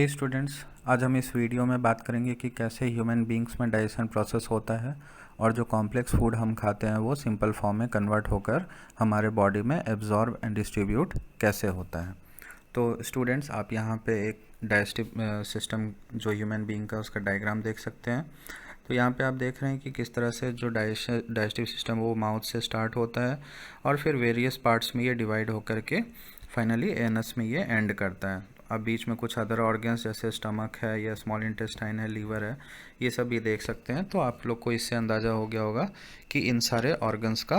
Students, आज हम इस वीडियो में बात करेंगे कि कैसे ह्यूमन बींग्स में डाइजेशन प्रोसेस होता है और जो कॉम्प्लेक्स फूड हम खाते हैं वो सिंपल फॉर्म में कन्वर्ट होकर हमारे बॉडी में एब्जॉर्ब एंड डिस्ट्रीब्यूट कैसे होता है। तो स्टूडेंट्स, आप यहाँ पे एक डाइजेस्टिव सिस्टम जो ह्यूमन बींग का उसका डायग्राम देख सकते हैं। तो यहाँ पे आप देख रहे हैं कि किस तरह से जो डाइजेस्टिव सिस्टम वो माउथ से स्टार्ट होता है और फिर वेरियस पार्ट्स में ये डिवाइड होकर के फाइनली एनस में ये एंड करता है। अब बीच में कुछ अदर ऑर्गन्स जैसे स्टमक है या स्मॉल इंटेस्टाइन है, लीवर है, ये सब ये देख सकते हैं। तो आप लोग को इससे अंदाज़ा हो गया होगा कि इन सारे ऑर्गन्स का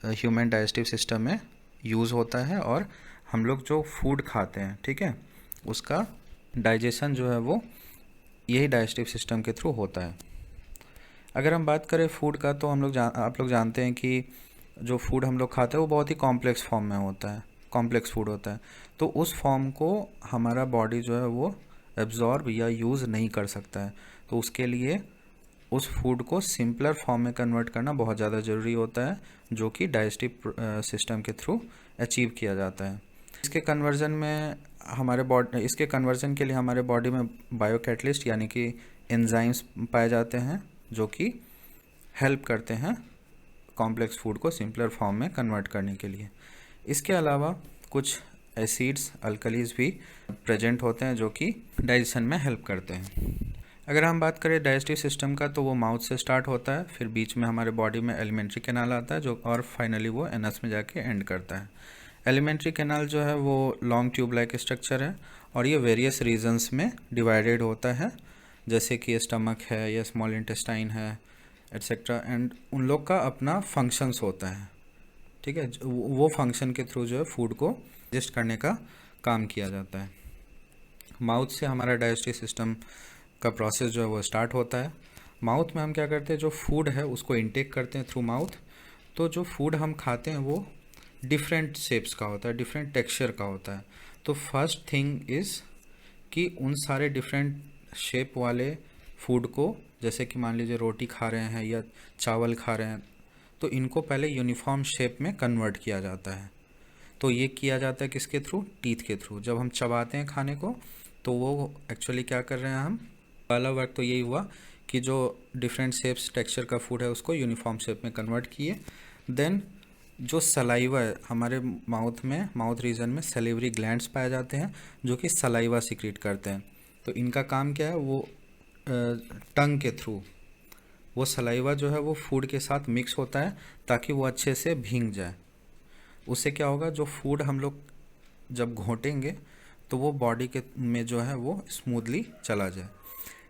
ह्यूमन डाइजेस्टिव सिस्टम में यूज़ होता है और हम लोग जो फूड खाते हैं, ठीक है, उसका डाइजेशन जो है वो यही डाइजेस्टिव सिस्टम के थ्रू होता है। अगर हम बात करें फूड का, तो आप लोग जानते हैं कि जो फूड हम लोग खाते हैं वो बहुत ही कॉम्प्लेक्स फॉर्म में होता है, कॉम्प्लेक्स फूड होता है। तो उस फॉर्म को हमारा बॉडी जो है वो एब्जॉर्ब या यूज़ नहीं कर सकता है। तो उसके लिए उस फूड को सिंपलर फॉर्म में कन्वर्ट करना बहुत ज़्यादा ज़रूरी होता है, जो कि डाइजेस्टिव सिस्टम के थ्रू अचीव किया जाता है। इसके कन्वर्जन के लिए हमारे बॉडी में बायोकैटलिस्ट यानी कि एंजाइम्स पाए जाते हैं, जो कि हेल्प करते हैं कॉम्प्लेक्स फूड को सिंपलर फॉर्म में कन्वर्ट करने के लिए। इसके अलावा कुछ एसिड्स, अल्कलीज भी प्रेजेंट होते हैं जो कि डाइजेशन में हेल्प करते हैं। अगर हम बात करें डाइजेस्टिव सिस्टम का, तो वो माउथ से स्टार्ट होता है, फिर बीच में हमारे बॉडी में एलिमेंट्री कैनाल आता है जो, और फाइनली वो एनस में जाके एंड करता है। एलिमेंट्री कैनाल जो है वो लॉन्ग ट्यूब लाइक स्ट्रक्चर है और ये वेरियस रीजन्स में डिवाइडेड होता है, जैसे कि स्टमक है या स्मॉल इंटेस्टाइन है एट्सेट्रा, एंड उन लोग का अपना फंक्शंस होता है, ठीक है। वो फंक्शन के थ्रू जो है फूड को डाइजेस्ट करने का काम किया जाता है। माउथ से हमारा डाइजेस्टिव सिस्टम का प्रोसेस जो है वो स्टार्ट होता है। माउथ में हम क्या करते हैं, जो फूड है उसको इनटेक करते हैं थ्रू माउथ। तो जो फूड हम खाते हैं वो डिफरेंट शेप्स का होता है, डिफरेंट टेक्सचर का होता है। तो फर्स्ट थिंग इज़ कि उन सारे डिफरेंट शेप वाले फूड को, जैसे कि मान लीजिए रोटी खा रहे हैं या चावल खा रहे हैं, तो इनको पहले यूनिफॉर्म शेप में कन्वर्ट किया जाता है। तो ये किया जाता है किसके थ्रू? टीथ के थ्रू। जब हम चबाते हैं खाने को, तो वो एक्चुअली क्या कर रहे हैं हम, पहला वर्क तो यही हुआ कि जो डिफरेंट शेप्स टेक्सचर का फूड है उसको यूनिफॉर्म शेप में कन्वर्ट किए। देन जो सलाइवा है हमारे माउथ में, माउथ रीजन में सैलिवरी ग्लैंड्स पाए जाते हैं जो कि सलाइवा सिक्रीट करते हैं। तो इनका काम क्या है, वो टंग के थ्रू वो सलाइवा जो है वो फूड के साथ मिक्स होता है ताकि वो अच्छे से भींग जाए। उससे क्या होगा, जो फूड हम लोग जब घोंटेंगे तो वो बॉडी के में जो है वो स्मूथली चला जाए।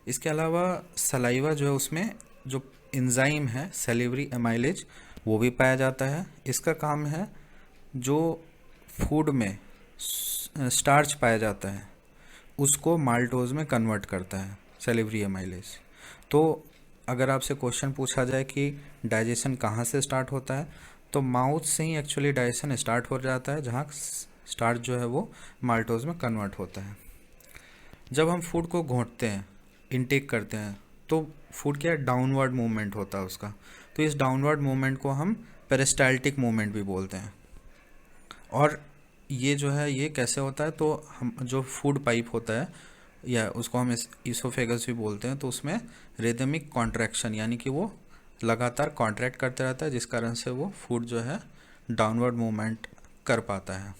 इसके अलावा सलाइवा जो है उसमें जो एंजाइम है सैलिवरी एमाइलेज, वो भी पाया जाता है। इसका काम है जो फूड में स्टार्च पाया जाता है उसको माल्टोज में कन्वर्ट करता है, सैलिवरी एमाइलेज। तो अगर आपसे क्वेश्चन पूछा जाए कि डाइजेशन कहाँ से स्टार्ट होता है, तो माउथ से ही एक्चुअली डाइजेशन स्टार्ट हो जाता है, जहाँ स्टार्च जो है वो माल्टोज में कन्वर्ट होता है। जब हम फूड को घोंटते हैं, इनटेक करते हैं, तो फूड क्या है, डाउनवर्ड मूवमेंट होता है उसका। तो इस डाउनवर्ड मूवमेंट को हम पेरिस्टाल्टिक मूवमेंट भी बोलते हैं। और ये जो है ये कैसे होता है, तो हम जो फूड पाइप होता है या उसको हम ईसोफेगस भी बोलते हैं, तो उसमें रिदमिक कॉन्ट्रैक्शन यानी कि वो लगातार कॉन्ट्रैक्ट करते रहता है, जिस कारण से वो फूड जो है डाउनवर्ड मूवमेंट कर पाता है।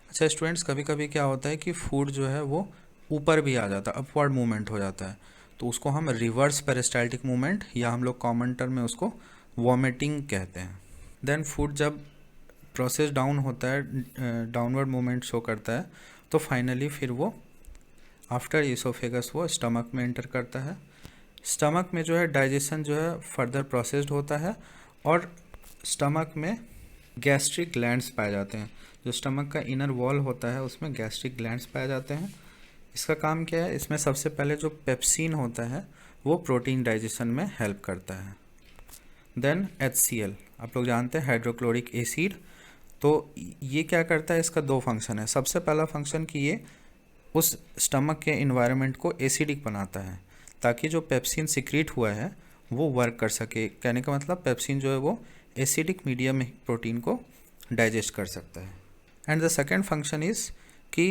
अच्छा स्टूडेंट्स, कभी कभी क्या होता है कि फूड जो है वो ऊपर भी आ जाता है, अपवर्ड मूवमेंट हो जाता है, तो उसको हम रिवर्स पेरिस्टाल्टिक मूवमेंट या हम लोग कॉमन टर्म में उसको वॉमिटिंग कहते हैं। देन फूड जब प्रोसेस डाउन होता है, डाउनवर्ड मूवमेंट शो करता है, तो फाइनली फिर वो आफ्टर ईसोफेगस वो स्टमक में एंटर करता है। स्टमक में जो है डाइजेशन जो है फर्दर प्रोसेस्ड होता है और स्टमक में गैस्ट्रिक ग्लैंड्स पाए जाते हैं। जो स्टमक का इनर वॉल होता है उसमें गैस्ट्रिक ग्लैंड्स पाए जाते हैं। इसका काम क्या है, इसमें सबसे पहले जो पेप्सिन होता है वो प्रोटीन डाइजेशन में हेल्प करता है। देन HCl, आप लोग जानते हैं हाइड्रोक्लोरिक एसिड। तो ये क्या करता है, इसका दो फंक्शन है। सबसे पहला फंक्शन कि ये उस स्टमक के इन्वायरमेंट को एसिडिक बनाता है ताकि जो पेप्सिन सिक्रीट हुआ है वो वर्क कर सके। कहने का मतलब पेप्सिन जो है वो एसिडिक मीडियम में प्रोटीन को डाइजेस्ट कर सकता है। And the second function is कि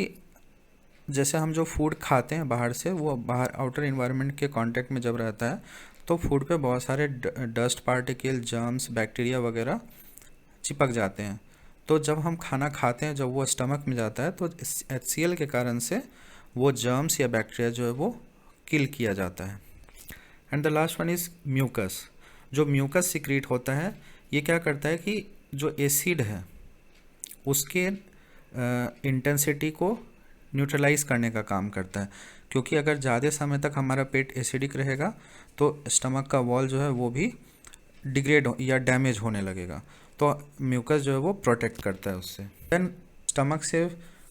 जैसे हम जो फूड खाते हैं बाहर से, वो बाहर आउटर इन्वायरमेंट के कांटेक्ट में जब रहता है तो फूड पे बहुत सारे डस्ट पार्टिकल, जर्म्स, बैक्टीरिया वगैरह चिपक जाते हैं। तो जब हम खाना खाते हैं, जब वो स्टमक में जाता है, तो HCl के कारण से वो जर्म्स या बैक्टीरिया जो है वो किल किया जाता है। And the last one is mucus. जो म्यूकस सिक्रीट होता है, ये क्या करता है कि जो एसिड है उसके इंटेंसिटी को न्यूट्रलाइज करने का काम करता है, क्योंकि अगर ज़्यादा समय तक हमारा पेट एसिडिक रहेगा तो स्टमक का वॉल जो है वो भी डिग्रेड या डैमेज होने लगेगा। तो म्यूकस जो है वो प्रोटेक्ट करता है उससे। देन स्टमक से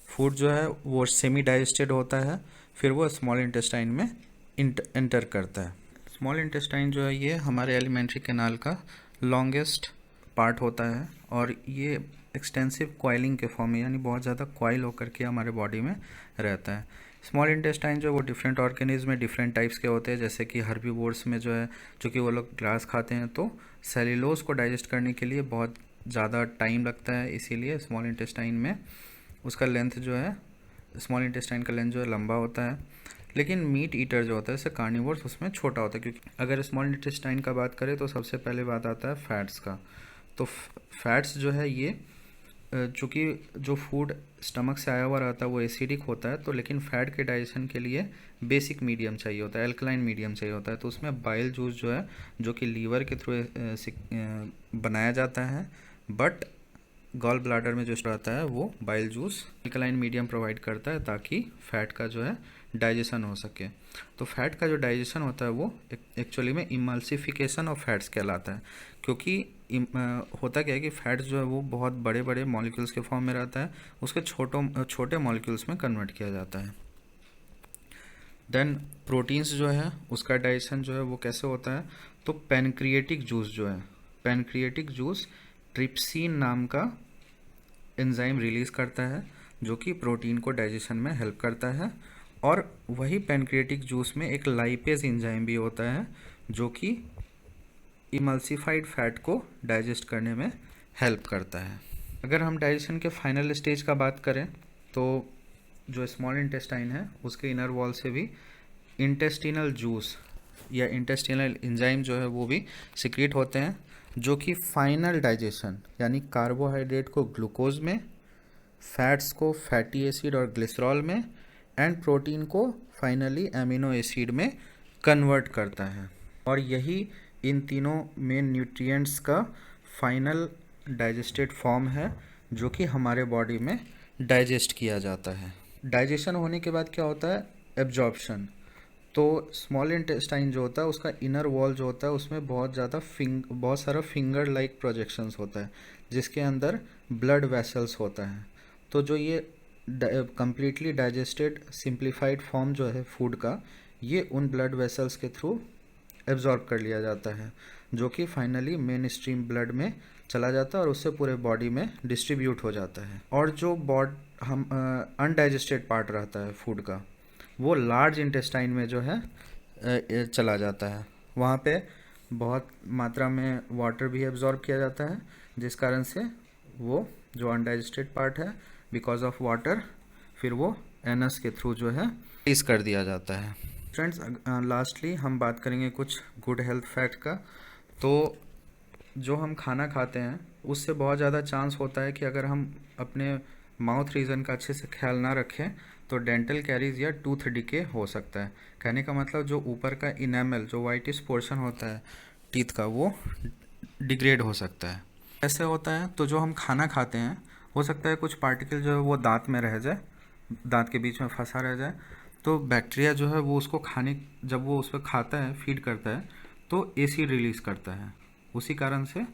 फूड जो है वो सेमी डाइजेस्टेड होता है, फिर वो स्मॉल इंटेस्टाइन में एंटर करता है। स्मॉल इंटेस्टाइन जो है ये हमारे एलिमेंट्री कैनाल का लॉन्गेस्ट पार्ट होता है, और ये एक्सटेंसिव कॉइलिंग के फॉर्म में, यानी बहुत ज़्यादा कॉइल होकर के हमारे बॉडी में रहता है। स्मॉल इंटेस्टाइन जो वो डिफरेंट ऑर्गेनिज्म में डिफरेंट टाइप्स के होते हैं, जैसे कि हर्बीवोर्स में जो है, चूँकि वो लोग ग्रास खाते हैं तो सेल्यूलोज को डाइजेस्ट करने के लिए बहुत ज़्यादा टाइम लगता है, इसीलिए स्मॉल इंटेस्टाइन में उसका लेंथ जो है, स्मॉल इंटेस्टाइन का लेंथ जो है लंबा होता है। लेकिन मीट ईटर जो होता है, जैसे कार्निवोर्स, उसमें छोटा होता है। क्योंकि अगर स्मॉल इंटेस्टाइन का बात करें तो सबसे पहले बात आता है फैट्स का। तो फैट्स जो है ये, चूँकि जो फूड स्टमक से आया हुआ रहता है वो एसिडिक होता है, तो लेकिन फैट के डाइजेशन के लिए बेसिक मीडियम चाहिए होता है, एल्कलाइन मीडियम चाहिए होता है। तो उसमें बाइल जूस जो है, जो कि लीवर के थ्रू बनाया जाता है, बट गॉल ब्लाडर में जो रहता है वो bile juice alkaline medium provide करता है, ताकि फ़ैट का जो है डाइजेशन हो सके। तो फैट का जो डाइजेशन होता है वो एक्चुअली में इमल्सिफिकेशन ऑफ फैट्स कहलाता है, क्योंकि होता क्या है कि फैट्स जो है वो बहुत बड़े बड़े मॉलिक्यूल्स के फॉर्म में रहता है, उसके छोटे मॉलिक्यूल्स में कन्वर्ट किया जाता है। देन प्रोटीन्स जो है उसका डाइजेशन जो है वो कैसे होता है, तो पैनक्रिएटिक जूस जो है, पैनक्रिएटिक जूस ट्रिप्सिन नाम का एंजाइम रिलीज़ करता है, जो कि प्रोटीन को डाइजेशन में हेल्प करता है। और वही पैनक्रिएटिक जूस में एक लाइपेज एंजाइम भी होता है, जो कि इमल्सिफाइड फैट को डाइजेस्ट करने में हेल्प करता है। अगर हम डाइजेशन के फाइनल स्टेज का बात करें, तो जो स्मॉल इंटेस्टाइन है उसके इनर वॉल से भी इंटेस्टिनल जूस या इंटेस्टिनल एंजाइम जो है वो भी सिक्रीट होते हैं, जो कि फाइनल डाइजेशन, यानी कार्बोहाइड्रेट को ग्लूकोज में, फैट्स को फैटी एसिड और ग्लिसरॉल में, एंड प्रोटीन को फाइनली एमिनो एसिड में कन्वर्ट करता है। और यही इन तीनों मेन न्यूट्रिएंट्स का फाइनल डाइजेस्टेड फॉर्म है, जो कि हमारे बॉडी में डाइजेस्ट किया जाता है। डाइजेशन होने के बाद क्या होता है, एब्जॉर्प्शन। तो स्मॉल इंटेस्टाइन जो होता है उसका इनर वॉल जो होता है उसमें बहुत सारा फिंगर लाइक प्रोजेक्शंस होता है, जिसके अंदर ब्लड वेसल्स होता है। तो जो ये कंप्लीटली डाइजेस्टेड सिंप्लीफाइड फॉर्म जो है फूड का, ये उन ब्लड वेसल्स के थ्रू एब्जॉर्ब कर लिया जाता है, जो कि फाइनली मेन स्ट्रीम ब्लड में चला जाता है और उससे पूरे बॉडी में डिस्ट्रीब्यूट हो जाता है। और जो अनडाइजेस्टेड पार्ट रहता है फूड का, वो लार्ज इंटेस्टाइन में जो है चला जाता है। वहाँ पे बहुत मात्रा में वाटर भी एब्जॉर्ब किया जाता है, जिस कारण से वो जो अनडाइजेस्टेड पार्ट है, बिकॉज ऑफ वाटर, फिर वो एनस के थ्रू जो है रिलीज कर दिया जाता है। फ्रेंड्स, लास्टली हम बात करेंगे कुछ गुड हेल्थ फैक्ट का। तो जो हम खाना खाते हैं उससे बहुत ज़्यादा चांस होता है कि अगर हम अपने माउथ रीजन का अच्छे से ख्याल ना रखें तो डेंटल कैरीज या टूथ डिके हो सकता है। कहने का मतलब जो ऊपर का इनेमल, जो वाइटिश पोर्शन होता है टीथ का, वो डिग्रेड हो सकता है। ऐसे होता है, तो जो हम खाना खाते हैं हो सकता है कुछ पार्टिकल जो है वो दांत में रह जाए, दांत के बीच में फंसा रह जाए। तो बैक्टीरिया जो है वो उसको जब वो उस पर खाता है, फीड करता है, तो एसिड रिलीज़ करता है। उसी कारण से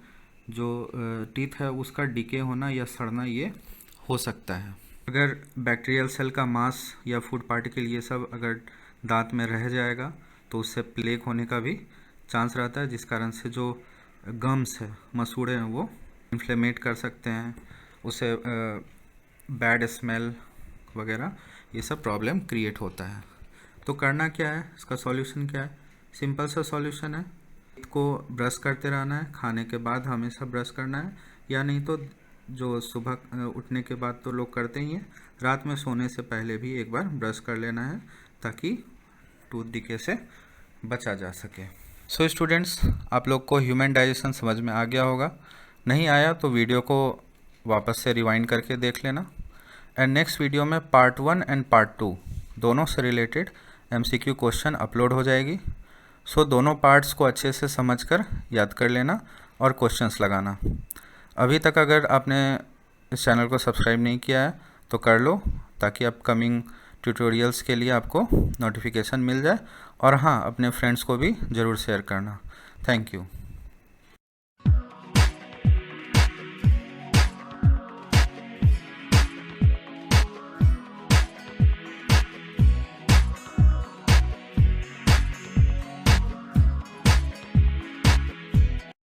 जो टीथ है उसका डिके होना या सड़ना ये हो सकता है। अगर बैक्टीरियल सेल का मास या फूड पार्टिकल ये सब अगर दांत में रह जाएगा तो उससे प्लेग होने का भी चांस रहता है, जिस कारण से जो गम्स है, मसूड़े हैं, वो इन्फ्लेमेट कर सकते हैं, उसे बैड स्मेल वगैरह ये सब प्रॉब्लम क्रिएट होता है। तो करना क्या है, इसका सॉल्यूशन क्या है? सिंपल सा सॉल्यूशन है, को ब्रश करते रहना है, खाने के बाद हमेशा ब्रश करना है, या नहीं तो जो सुबह उठने के बाद तो लोग करते ही हैं, रात में सोने से पहले भी एक बार ब्रश कर लेना है ताकि टूथ डिके से बचा जा सके। सो स्टूडेंट्स, आप लोग को ह्यूमन डाइजेशन समझ में आ गया होगा। नहीं आया तो वीडियो को वापस से रिवाइंड करके देख लेना। एंड नेक्स्ट वीडियो में पार्ट 1 एंड पार्ट 2 दोनों से रिलेटेड MCQ क्वेश्चन अपलोड हो जाएगी। सो दोनों पार्ट्स को अच्छे से समझकर याद कर लेना और क्वेश्चंस लगाना। अभी तक अगर आपने इस चैनल को सब्सक्राइब नहीं किया है तो कर लो, ताकि अपकमिंग ट्यूटोरियल्स के लिए आपको नोटिफिकेशन मिल जाए। और हाँ, अपने फ्रेंड्स को भी ज़रूर शेयर करना। Thank you.